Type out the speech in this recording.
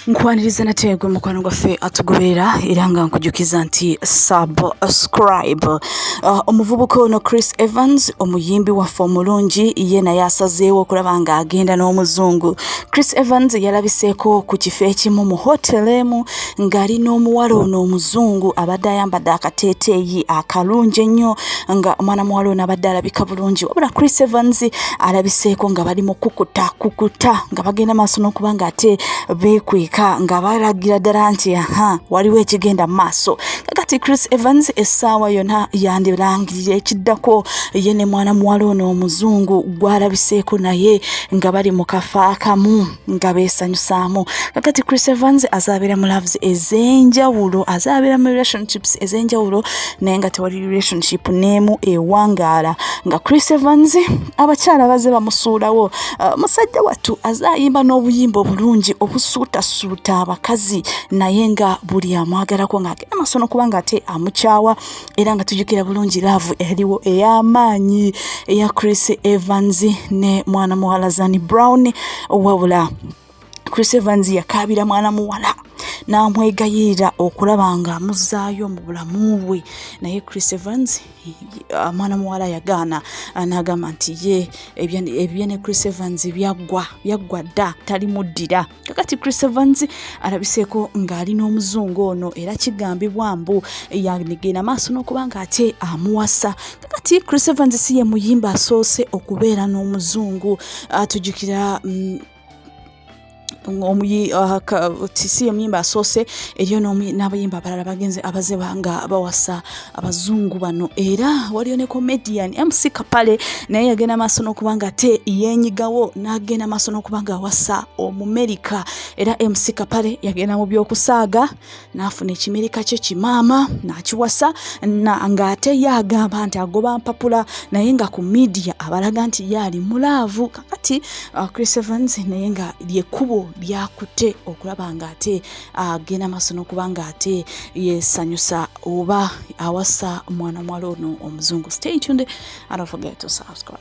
Nkwaniriza nategwe mukwano gwaffe atugobera era nga nkujukiza nti subscribe. Omuvubuka ono Chris Evans, omuyimbi waffe omulungi, ye naye asazeewo okulaba nga agenda n'omuzungu. Chris Evans yalabiseeko ku kifo ekimu mu hotel emu ng'ali n'omuwala ono omuzungu abadde ayambadde akateeteeyi akalungi ennyo, nga omwana muwala ono abadde alabika bulungi. Wabula Chris Evans alabiseeko nga bali mu kukuta nga bagenda maaso n'okuba nga ate beekweka nga balagira ddala nti waliwo ekigenda maaso. Kakati Chris Evans essaawa yonna yandirangirira ekiddako ye ne mwana muwala ono omuzungu gwalabiseeko naye nga bali mu kafo akamu nga beesanyusaamu. Kakati Chris Evans azaabira mu loves ez'enjawulo, azaabira mu relationships ez'enjawulo, naye nga tewali relationship n'emu ewangaala. Nga Chris Evans abakyala baze bamusuulawo, musajja wattu azaayimba n'obuyimba obulungi obusuutasuuta abakazi, naye nga buli amwagalako ng'agenda maaso n'okubanga ate amukyawa. Era nga tujjukira bulungi laavu eriwo ey'amaanyi eya Chris Evans ne mwana muwala Zani Brown. Wabula Chris Evans yakaabira mwana muwala n'amwegayirira okulaba nga amuzaayo mu bulamu bwe, naye Chris Evans mwana muwala yagaana, n'agamba nti ye ebye ne Chris Evans byaggwa dda talimuddira. Kakati Chris Evans alabiseeko ng'ali n'omuzungu ono era kigambibwa mbu yagenda maaso n'okuba nga ate amuwasa. Kakati Chris Evans si ye muyimba asoose okubeera n'omuzungu. Tujjukira tisi emuyimba asoose eriyo n'abayimba abalala bagenze abaze nga bawasa abazungu bano. Era waliyo ne comedian MC Kapale naye yagenda maaso n'okuba nga ate yenyigawo, n'agenda maaso n'okuba nga awasa Omumerika. Era MC Kapale yagenda mu by'okusaaga n'afuna ekimerika kye kimaama n'akiwasa, ng'ate yagamba nti agoba mpapula, naye nga ku media abalaga nti yali mulaavu. Kakati Chris Evans naye nga lyekkubo lyakutte okulaba nga ate agenda maaso n'okuba nga ate yesanyusa oba awasa mwana mwala ono omuzungu. Stay tuned and don't forget to subscribe.